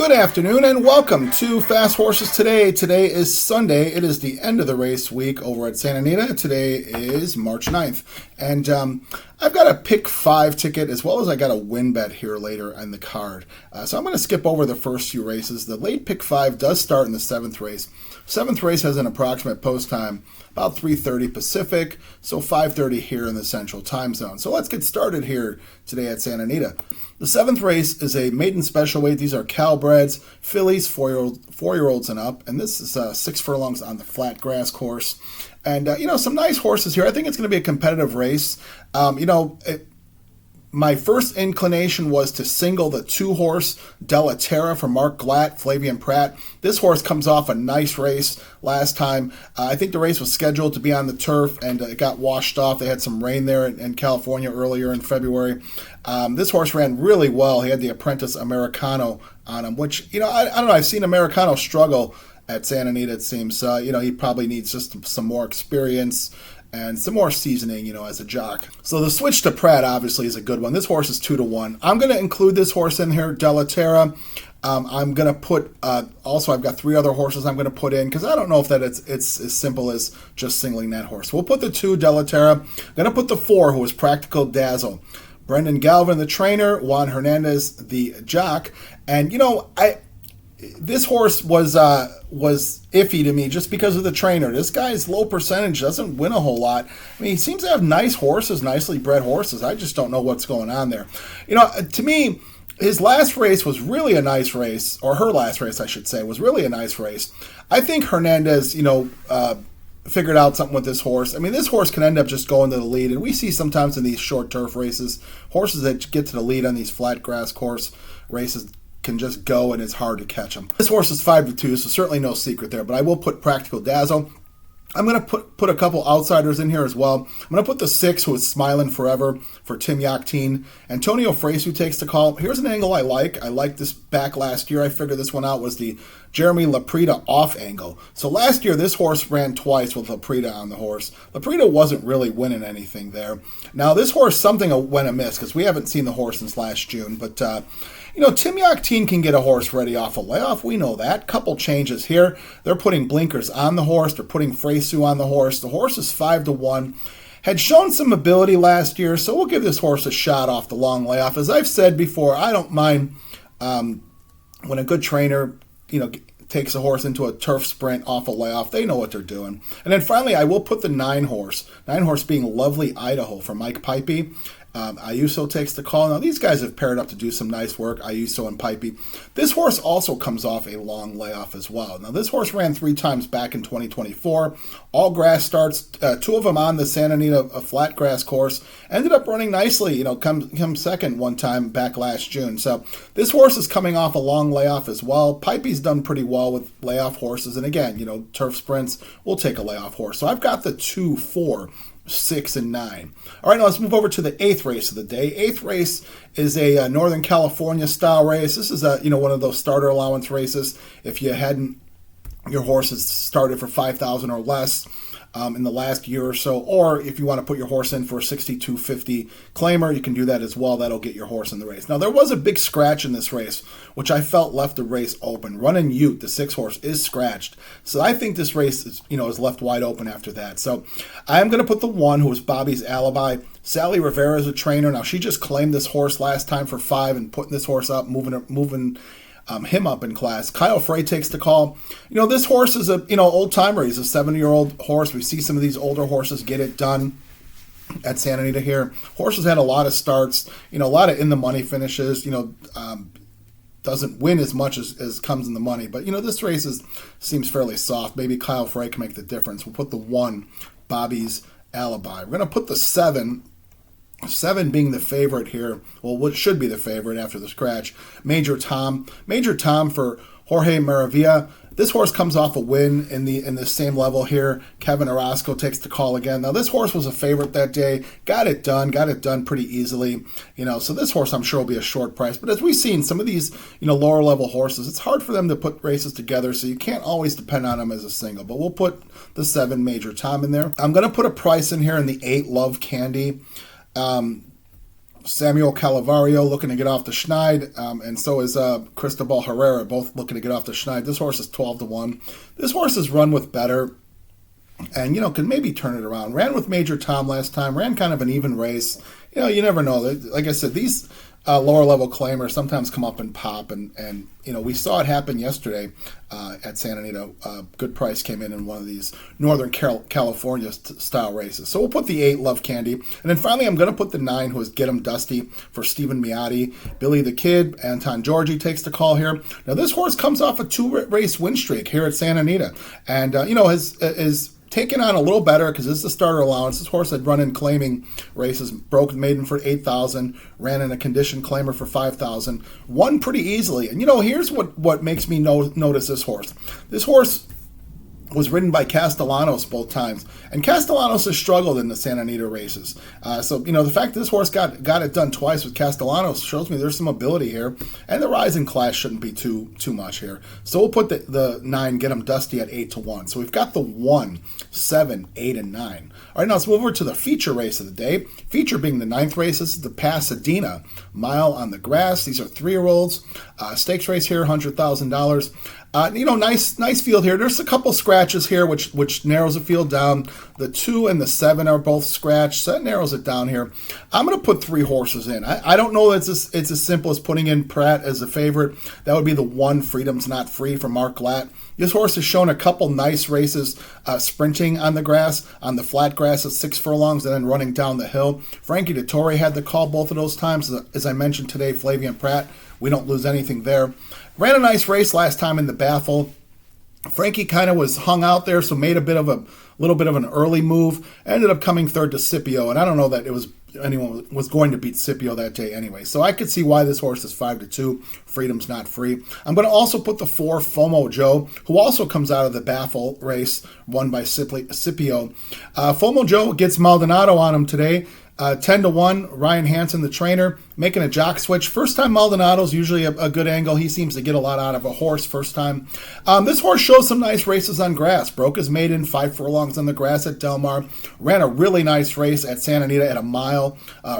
Good afternoon and welcome to Fast Horses Today. Today is Sunday. It is the end of the race week over at Santa Anita. Today is March 9th. And I've got a pick 5 ticket as well as I got a win bet here later on the card. So I'm going to skip over the first few races. The late pick 5 does start in the 7th race. 7th race has an approximate post time about 3:30 Pacific, so 5:30 here in the Central Time Zone. So let's get started here today at Santa Anita. The 7th race is a maiden special weight. These are Calbreds, fillies, four-year-olds and up, and this is 6 furlongs on the flat grass course. And, some nice horses here. I think it's going to be a competitive race. My first inclination was to single the 2-horse Della Terra from Mark Glatt, Flavian Pratt. This horse comes off a nice race last time. I think the race was scheduled to be on the turf, and it got washed off. They had some rain there in California earlier in February. This horse ran really well. He had the Apprentice Americano on him, which, I don't know. I've seen Americano struggle at Santa Anita, it seems. He probably needs just some more experience and some more seasoning, as a jock. So the switch to Pratt obviously is a good one. This horse is 2-1. I'm going to include this horse in here, Della Terra. I'm going to put, also I've got 3 other horses I'm going to put in because I don't know if it's as simple as just singling that horse. We'll put the 2, Della Terra. I'm going to put the 4, who is Practical Dazzle. Brendan Galvin, the trainer. Juan Hernandez, the jock. And, this horse was iffy to me just because of the trainer. This guy's low percentage, doesn't win a whole lot. I mean, he seems to have nice horses, nicely bred horses. I just don't know what's going on there. To me, his last race was really a nice race, or her last race, I should say, was really a nice race. I think Hernandez, figured out something with this horse. I mean, this horse can end up just going to the lead, and we see sometimes in these short turf races, horses that get to the lead on these flat grass course races can just go, and it's hard to catch them. This horse is 5-2, so certainly no secret there, but I will put Practical Dazzle. I'm going to put a couple outsiders in here as well. I'm going to put the 6, who is Smiling Forever, for Tim Yachtine. Antonio Fresu takes the call. Here's an angle I like. I liked this back last year. I figured this one out was the Jeremy Laprida off angle. So last year, this horse ran twice with Laprida on the horse. Laprida wasn't really winning anything there. Now, this horse, something went amiss because we haven't seen the horse since last June, but Tim Yachtine can get a horse ready off a layoff. We know that. Couple changes here. They're putting blinkers on the horse. They're putting Fresu on the horse. The horse is 5-1. Had shown some ability last year, so we'll give this horse a shot off the long layoff. As I've said before, I don't mind when a good trainer, takes a horse into a turf sprint off a layoff. They know what they're doing. And then finally, I will put the 9-horse. 9-horse being Lovely Idaho for Mike Pipey. Ayuso takes the call. Now, these guys have paired up to do some nice work, Ayuso and Pipey. This horse also comes off a long layoff as well. Now, this horse ran 3 times back in 2024. All grass starts, 2 of them on the Santa Anita flat grass course. Ended up running nicely, come second one time back last June. So this horse is coming off a long layoff as well. Pipey's done pretty well with layoff horses. And again, turf sprints, we'll take a layoff horse. So I've got the 2, 4, 6, and 9. All right, now let's move over to the 8th race of the day. 8th race is a Northern California style race. This is one of those starter allowance races. If you hadn't, your horse has started for $5,000 or less in the last year or so, or if you want to put your horse in for a $6,250 claimer, you can do that as well. That'll get your horse in the race. Now, there was a big scratch in this race, which I felt left the race open. Running Ute, the 6-horse, is scratched. So I think this race is left wide open after that. So I'm going to put the 1, who is Bobby's Alibi. Sally Rivera is a trainer. Now, she just claimed this horse last time for 5 and putting this horse up, moving him up in class. Kyle Frey takes the call. This horse is a old timer. He's a 70-year-old horse. We see some of these older horses get it done at Santa Anita here. Horse has had a lot of starts, a lot of in the money finishes. Doesn't win as much as comes in the money, but this race seems fairly soft. Maybe Kyle Frey can make the difference. We'll put the 1, Bobby's Alibi. We're going to put the 7 being the favorite here. Well, what should be the favorite after the scratch. Major Tom for Jorge Maravilla. This horse comes off a win in the same level here. Kevin Orozco takes the call again. Now, this horse was a favorite that day. Got it done pretty easily. So this horse I'm sure will be a short price. But as we've seen, some of these, lower level horses, it's hard for them to put races together, so you can't always depend on them as a single. But we'll put the 7, Major Tom, in there. I'm going to put a price in here in the 8, Love Candy. Samuel Calavario looking to get off the schneid, and so is Cristobal Herrera, both looking to get off the schneid. This horse is 12-1. This horse is run with better, and can maybe turn it around. Ran with Major Tom last time. Ran kind of an even race. You never know. Like I said, these lower level claimers sometimes come up and pop, and we saw it happen yesterday at Santa Anita. Good Price came in one of these Northern California style races. So we'll put the 8, Love Candy, and then finally I'm going to put the 9, who is Get 'em Dusty, for Stephen Miotti. Billy the Kid, Anton Georgi takes the call here. Now this horse comes off a 2-race win streak here at Santa Anita, and is taken on a little better because this is the starter allowance. This horse had run in claiming races, broke maiden for 8,000, ran in a condition claimer for 5,000, won pretty easily. And here's what makes me notice this horse. This horse was ridden by Castellanos both times, and Castellanos has struggled in the Santa Anita races. So the fact that this horse got it done twice with Castellanos shows me there's some ability here, and the rising class shouldn't be too much here. So we'll put the 9, Get 'em Dusty, at 8-1. So we've got the 1, 7, 8, and 9. All right, now let's move over to the feature race of the day. Feature being the 9th race. This is the Pasadena Mile on the Grass. These are 3-year-olds. Stakes race here, $100,000. Nice field here. There's a couple scratches here, which narrows the field down. The 2 and the 7 are both scratched, so that narrows it down here. I'm going to put 3 horses in. I don't know that it's as simple as putting in Pratt as a favorite. That would be the 1, Freedom's Not Free, for Mark Glatt. This horse has shown a couple nice races sprinting on the grass, on the flat grass at 6 furlongs, and then running down the hill. Frankie Dettori had the call both of those times. As I mentioned today, Flavian Pratt, we don't lose anything there. Ran a nice race last time in the Baffle. Frankie kind of was hung out there, so made a little bit of an early move. Ended up coming third to Scipio, and I don't know that anyone was going to beat Scipio that day anyway. So I could see why this horse is 5-2. Freedom's Not Free. I'm going to also put the 4, FOMO Joe, who also comes out of the Baffle race, won by Scipio. FOMO Joe gets Maldonado on him today. 10-1, Ryan Hansen, the trainer, making a jock switch. First time Maldonado's usually a good angle. He seems to get a lot out of a horse first time. This horse shows some nice races on grass. Broke his maiden 5 furlongs on the grass at Del Mar. Ran a really nice race at Santa Anita at a mile,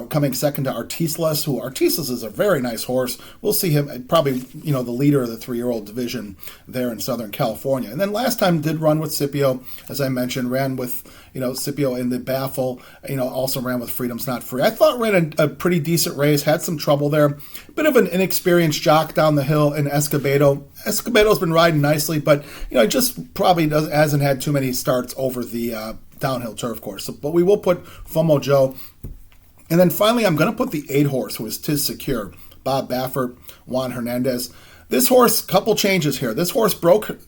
coming second to Artislas, who Artislas is a very nice horse. We'll see him probably, the leader of the 3-year-old division there in Southern California. And then last time did run with Scipio, as I mentioned, ran with, Scipio in the Baffle, also ran with Freedom's Not Free. I thought ran a pretty decent race, had some trouble there. Bit of an inexperienced jock down the hill in Escobedo. Escobedo's been riding nicely, but, just probably hasn't had too many starts over the downhill turf course. So, but we will put FOMO Joe. And then finally, I'm going to put the 8 horse, who is Tis Secure, Bob Baffert, Juan Hernandez. This horse, couple changes here. This horse broke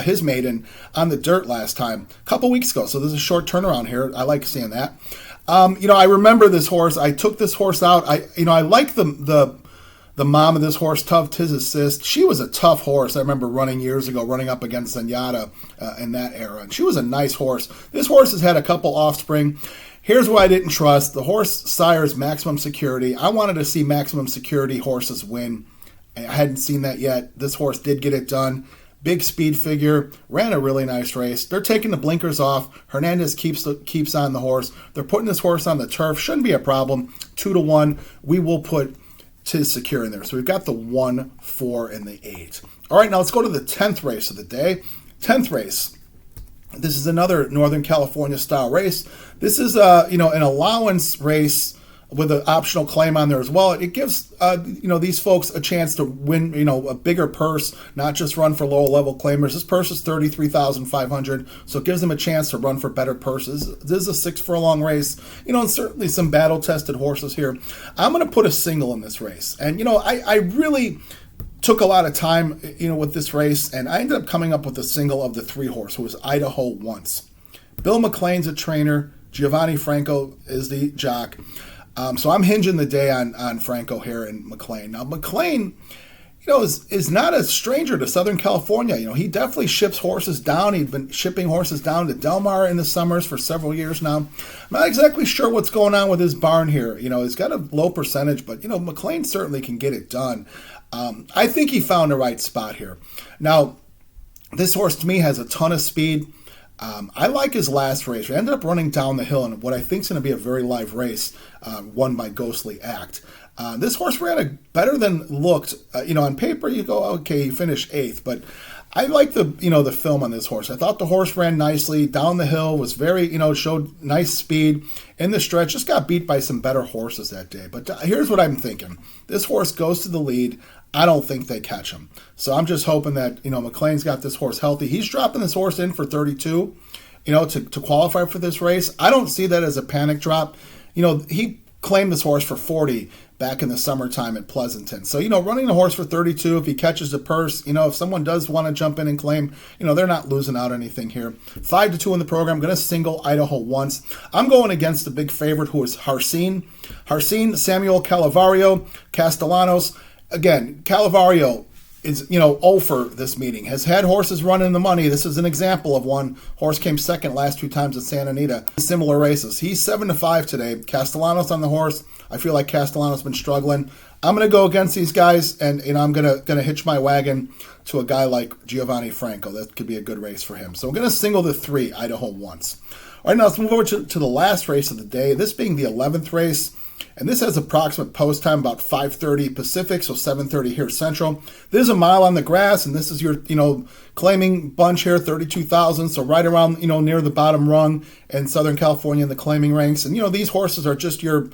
his maiden on the dirt last time, a couple weeks ago. So there's a short turnaround here. I like seeing that. I remember this horse. I took this horse out. I like the mom of this horse, Tough Tis Assist. She was a tough horse. I remember running years ago, running up against Zenyatta in that era. And she was a nice horse. This horse has had a couple offspring. Here's what I didn't trust. The horse sires Maximum Security. I wanted to see Maximum Security horses win. I hadn't seen that yet. This horse did get it done. Big speed figure, ran a really nice race. They're taking the blinkers off. Hernandez keeps on the horse. They're putting this horse on the turf. Shouldn't be a problem. 2-1. We will put Tis Secure in there. So we've got the 1, 4, and the 8. All right, now let's go to the 10th race of the day. 10th race. This is another Northern California style race. This is an allowance race with an optional claim on there as well. It gives these folks a chance to win a bigger purse, not just run for lower level claimers. This purse is $33,500, so it gives them a chance to run for better purses. This is a 6 furlong race, and certainly some battle tested horses here. I'm going to put a single in this race, and I really took a lot of time with this race, and I ended up coming up with a single of the 3 horse, who was Idaho Once. Bill McLean's a trainer. Giovanni Franco is the jock. So I'm hinging the day on Franco here and McLean. Now, McLean, is not a stranger to Southern California. He definitely ships horses down. He'd been shipping horses down to Del Mar in the summers for several years now. I'm not exactly sure what's going on with his barn here. He's got a low percentage, but, McLean certainly can get it done. I think he found the right spot here. Now, this horse to me has a ton of speed. I like his last race. We ended up running down the hill in what I think is going to be a very live race, won by Ghostly Act. This horse ran a better than looked. On paper you go, okay, he finished 8th, but I like the film on this horse. I thought the horse ran nicely down the hill, was very, showed nice speed in the stretch. Just got beat by some better horses that day. But here's what I'm thinking: this horse goes to the lead. I don't think they catch him. So I'm just hoping that McLean's got this horse healthy. He's dropping this horse in for 32, to qualify for this race. I don't see that as a panic drop. He claimed this horse for 40 back in the summertime at Pleasanton. So, running the horse for 32, if he catches the purse, if someone does want to jump in and claim, they're not losing out anything here. 5-2 in the program. I'm going to single Idaho once. I'm going against the big favorite, who is Harcine, Samuel Calavario, Castellanos. Again, Calavario is, 0 for this meeting. Has had horses run in the money. This is an example of one. Horse came second last 2 times at Santa Anita. Similar races. He's 7-5 today. Castellanos on the horse. I feel like Castellanos been struggling. I'm going to go against these guys, and I'm going to hitch my wagon to a guy like Giovanni Franco. That could be a good race for him. So I'm going to single the 3, Idaho once. All right, now let's move over to the last race of the day. This being the 11th race. And this has approximate post time about 5:30 Pacific, so 7:30 here Central. This is a mile on the grass, and this is your, claiming bunch here, 32,000, so right around, near the bottom rung in Southern California in the claiming ranks. And, these horses are just your,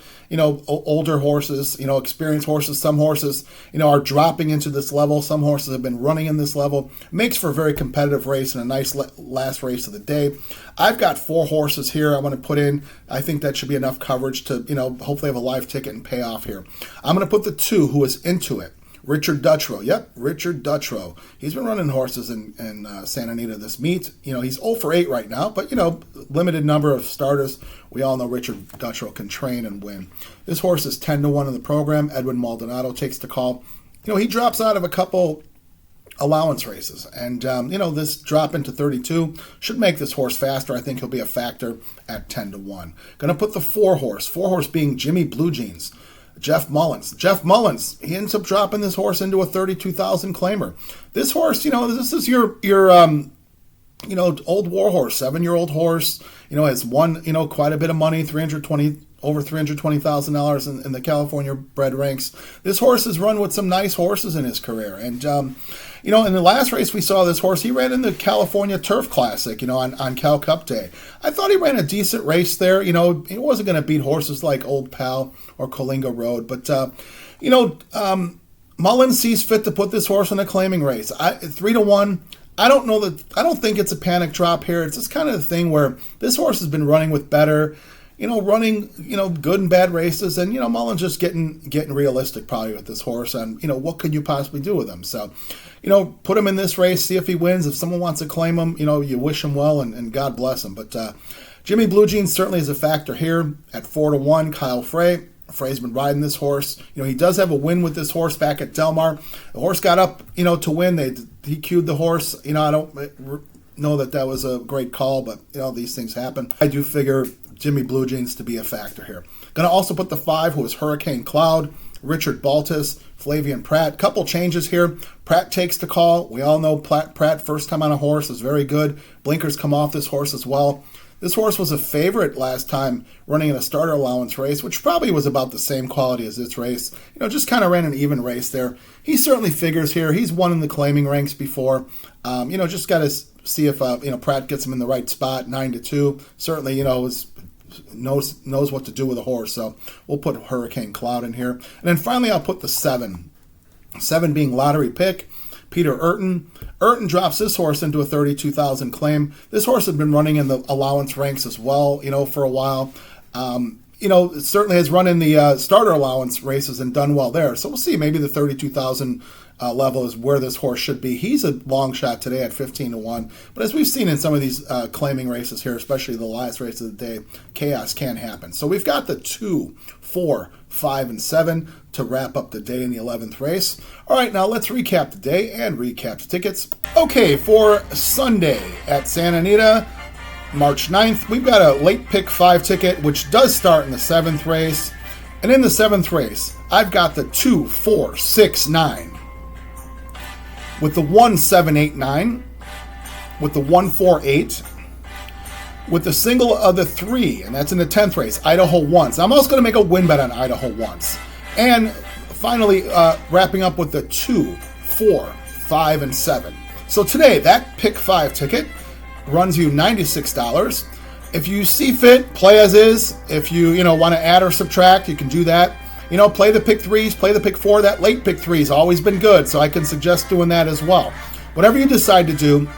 older horses, experienced horses. Some horses, are dropping into this level. Some horses have been running in this level. Makes for a very competitive race and a nice last race of the day. I've got 4 horses here I want to put in. I think that should be enough coverage to, hopefully have a live ticket and pay off here. I'm going to put the 2 who is into it. Richard Dutrow. Yep, Richard Dutrow. He's been running horses in Santa Anita this meet. He's 0 for 8 right now, but, limited number of starters. We all know Richard Dutrow can train and win. This horse is 10-1 in the program. Edwin Maldonado takes the call. He drops out of a couple allowance races, and, this drop into 32 should make this horse faster. I think he'll be a factor at 10-1. Going to put the 4 horse being Jimmy Blue Jeans. Jeff Mullins, he ends up dropping this horse into a 32,000 claimer. This horse, this is your old war horse, 7-year-old horse, has won, quite a bit of money, over $320,000 in the California bred ranks. This horse has run with some nice horses in his career. And, in the last race we saw this horse, he ran in the California Turf Classic, on Cal Cup Day. I thought he ran a decent race there. He wasn't going to beat horses like Old Pal or Colinga Road. But, Mullins sees fit to put this horse in a claiming race. 3-1. I don't think it's a panic drop here. It's just kind of the thing where this horse has been running with better, running, good and bad races. And, Mullins just getting realistic probably with this horse on, what could you possibly do with him? So, put him in this race, see if he wins. If someone wants to claim him, you wish him well and God bless him. But Jimmy Blue Jeans certainly is a factor here at 4-1. Kyle Frey. Frey's been riding this horse. He does have a win with this horse back at Del Mar. The horse got up, to win. He cued the horse. I don't know that was a great call, but, these things happen. I do figure Jimmy Blue Jeans to be a factor here. Going to also put the 5, who is Hurricane Cloud, Richard Baltus, Flavian Pratt. Couple changes here. Pratt takes the call. We all know Pratt, first time on a horse, is very good. Blinkers come off this horse as well. This horse was a favorite last time running in a starter allowance race, which probably was about the same quality as this race. Just kind of ran an even race there. He certainly figures here. He's won in the claiming ranks before. Just got to see if Pratt gets him in the right spot. 9-2. Certainly, knows what to do with a horse. So we'll put Hurricane Cloud in here. And then finally, I'll put the 7. 7 being lottery pick. Peter Urton. Urton drops this horse into a 32,000 claim. This horse had been running in the allowance ranks as well, for a while. It certainly has run in the starter allowance races and done well there. So we'll see. Maybe the 32,000 level is where this horse should be. He's a long shot today at 15-1. But as we've seen in some of these claiming races here, especially the last race of the day, chaos can happen. So we've got the 2, 4, 5, and 7 to wrap up the day in the 11th race. All right, now let's recap the day and recap the tickets. Okay, for Sunday at Santa Anita, March 9th, we've got a late pick 5 ticket, which does start in the 7th race. And in the 7th race, I've got the 2, 4, 6, 9. With the 1, 7, 8, 9. With the 1, 4, 8. with the single of the 3, and that's in the 10th race, Idaho Once. I'm also going to make a win bet on Idaho Once. And finally, wrapping up with the 2, 4, 5, and 7. So today, that pick 5 ticket runs you $96. If you see fit, play as is. If you want to add or subtract, you can do that. Play the pick 3s, play the pick 4. That late pick 3 has always been good, so I can suggest doing that as well. Whatever you decide to do,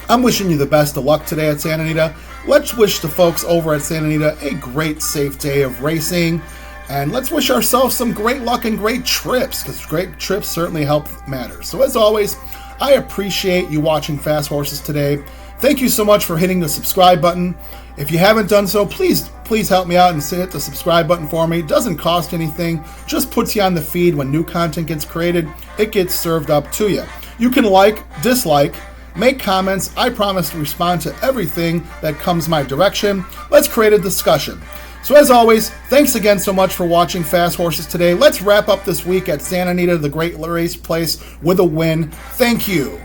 I'm wishing you the best of luck today at Santa Anita. Let's wish the folks over at Santa Anita a great, safe day of racing. And let's wish ourselves some great luck and great trips, because great trips certainly help matter. So as always, I appreciate you watching Fast Horses today. Thank you so much for hitting the subscribe button. If you haven't done so, please help me out and hit the subscribe button for me. It doesn't cost anything, just puts you on the feed when new content gets created. It gets served up to you. You can like, dislike, make comments. I promise to respond to everything that comes my direction. Let's create a discussion. So as always, thanks again so much for watching Fast Horses today. Let's wrap up this week at Santa Anita, the great race place, with a win. Thank you.